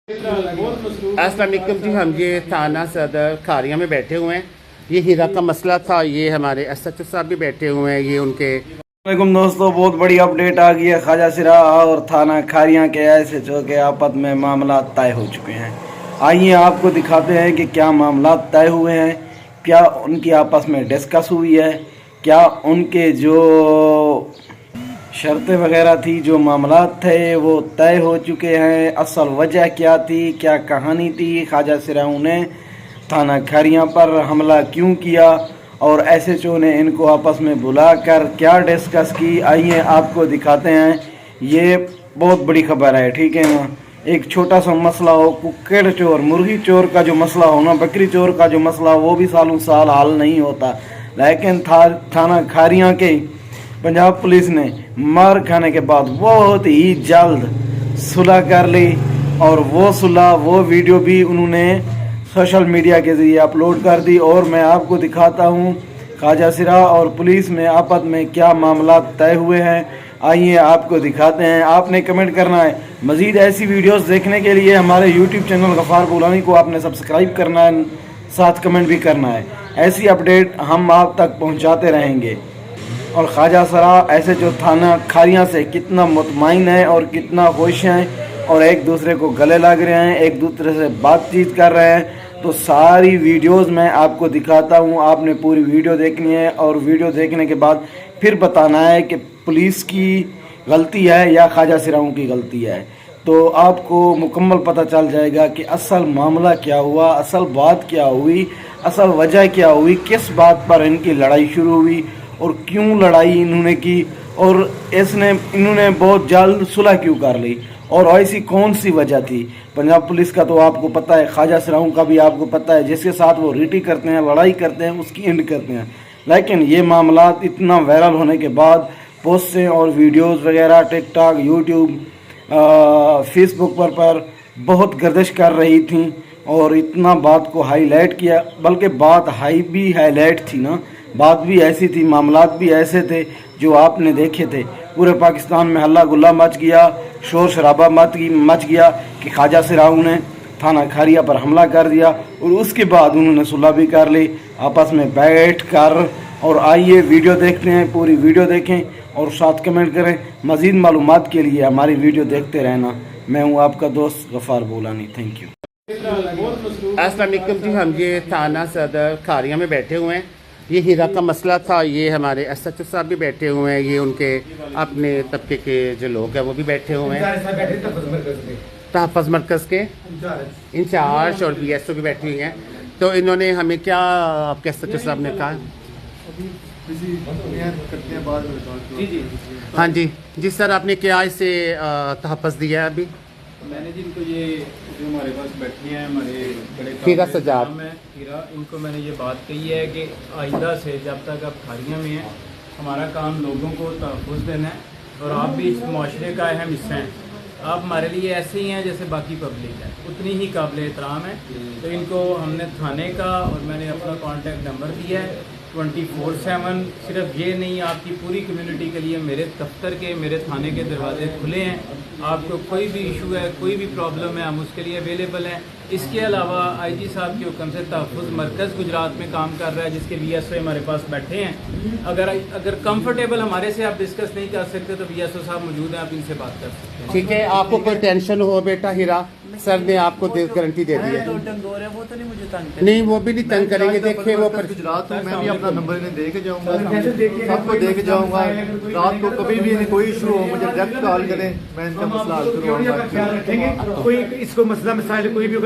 अस्सलाम वालेकुम जी, हम ये थाना सदर खारिया में बैठे हुए हैं। ये हीरा का मसला था। ये हमारे SHO साहब भी बैठे हुए हैं। ये उनके वालेकुम दोस्तों, बहुत बड़ी अपडेट आ गई है। ख्वाजा सिरा और थाना खारिया के SHO के आपस में मामला तय हो चुके हैं। आइए आपको दिखाते हैं कि क्या मामला तय हुए हैं, क्या उनकी आपस में डिस्कस हुई है, क्या उनके जो शर्तें वगैरह थी, जो मामला थे वो तय हो चुके हैं। असल वजह क्या थी, क्या कहानी थी, ख्वाजा सिराऊ ने थाना खारिया पर हमला क्यों किया और SHO ने इनको आपस में बुलाकर क्या डिस्कस की, आइए आपको दिखाते हैं। ये बहुत बड़ी खबर है, ठीक है ना। एक छोटा सा मसला हो, कुक्कड़ चोर मुर्गी चोर का जो मसला हो ना, बकरी चोर का जो मसला हो, वो भी सालों साल हल नहीं होता। लेकिन थाना खारिया के पंजाब पुलिस ने मार खाने के बाद बहुत ही जल्द सुलह कर ली और वो सुलह, वो वीडियो भी उन्होंने सोशल मीडिया के ज़रिए अपलोड कर दी। और मैं आपको दिखाता हूँ ख्वाजा सिरा और पुलिस में आपस में क्या मामला तय हुए हैं। आइए आपको दिखाते हैं। आपने कमेंट करना है। मज़ीद ऐसी वीडियोस देखने के लिए हमारे यूट्यूब चैनल गफ़ार बोलानी को आपने सब्सक्राइब करना है, साथ कमेंट भी करना है। ऐसी अपडेट हम आप तक पहुँचाते रहेंगे। और ख्वाजा सिरा SHO थाना खारिया से कितना मुतमईन है और कितना खुश हैं और एक दूसरे को गले लग रहे हैं, एक दूसरे से बातचीत कर रहे हैं। तो सारी वीडियोस मैं आपको दिखाता हूँ। आपने पूरी वीडियो देखनी है और वीडियो देखने के बाद फिर बताना है कि पुलिस की गलती है या ख्वाजा सिराओं की गलती है। तो आपको मुकम्मल पता चल जाएगा कि असल मामला क्या हुआ, असल बात क्या हुई, असल वजह क्या हुई, किस बात पर इनकी लड़ाई शुरू हुई और क्यों लड़ाई इन्होंने की और इन्होंने बहुत जल्द सुलह क्यों कर ली और ऐसी कौन सी वजह थी। पंजाब पुलिस का तो आपको पता है, ख्वाजा सिराओं का भी आपको पता है, जिसके साथ वो रीटी करते हैं, लड़ाई करते हैं, उसकी एंड करते हैं। लेकिन ये मामला इतना वायरल होने के बाद पोस्टें और वीडियोस वगैरह टिकटॉक, यूट्यूब, फेसबुक पर बहुत गर्दिश कर रही थी और इतना बात को हाईलाइट किया, बल्कि बात भी हाईलाइट थी ना, बात भी ऐसी थी, मामलात भी ऐसे थे जो आपने देखे थे। पूरे पाकिस्तान में हल्ला गुल्ला मच गया, शोर शराबा मच गया कि ख्वाजा सिराऊ ने थाना खारिया पर हमला कर दिया और उसके बाद उन्होंने सुलह भी कर ली आपस में बैठ कर। और आइए वीडियो देखते हैं, पूरी वीडियो देखें और साथ कमेंट करें। मज़ीद मालूमात के लिए हमारी वीडियो देखते रहना। मैं हूँ आपका दोस्त गफ़ार बोलानी। Thank you. अस्सलाम वालेकुम जी, हम ये थाना सदर खारिया में बैठे हुए हैं। ये हीरा का मसला था। ये हमारे SHO साहब भी बैठे हुए हैं। ये उनके अपने तबके के जो लोग हैं वो भी बैठे हुए हैं। तहफ़्फ़ुज़ मरकज़ के इंचार्ज और BSO भी बैठी हुई हैं। तो इन्होंने हमें क्या, आपके SHO साहब ने कहा? हाँ जी जी सर, आपने क्या इसे तहफ़्फ़ुज़ दिया है अभी? मैंने जिनको ये जो हमारे पास बैठी हैं, हमारे बड़े हीरा सजाद है हीरा, इनको मैंने ये बात कही है कि आइंदा से जब तक आप खारिया में हैं, हमारा काम लोगों को तहफ़्फ़ुज़ देना है और आप भी इस माशरे का अहम हिस्सा हैं। आप हमारे लिए ऐसे ही हैं जैसे बाकी पब्लिक है, उतनी ही काबिल एहतराम है। तो इनको हमने थाने का और मैंने अपना कॉन्टैक्ट नंबर दिया है 24/7। सिर्फ ये नहीं, आपकी पूरी कम्युनिटी के लिए मेरे दफ्तर के, मेरे थाने के दरवाजे खुले हैं। आपको कोई भी इशू है, कोई भी प्रॉब्लम है, हम उसके लिए अवेलेबल हैं। इसके अलावा IG साहब के हुक्म से तहफ़्फ़ुज़ मरकज़ गुजरात में काम कर रहा है, जिसके BSO हमारे पास बैठे हैं। अगर कंफर्टेबल हमारे से आप डिस्कस नहीं कर सकते तो BSO साहब मौजूद हैं, आप इनसे बात कर सकते हैं। ठीक है, आपको कोई टेंशन हो बेटा हीरा, सर ने आपको गारंटी दे दी है। वो तो नहीं मुझे तंग नहीं, वो भी नहीं तंग करेंगे। देखिए वो गुजरात में मैं भी अपना नंबर इन्हें दे के जाऊंगा, सबको दे के जाऊंगा। रात को कभी भी इन्हें कोई इशू हो मुझे डायरेक्ट कॉल करें, मैं इनका मसला हल करवाऊंगा। कोई इसको मसला मसाइल कोई भी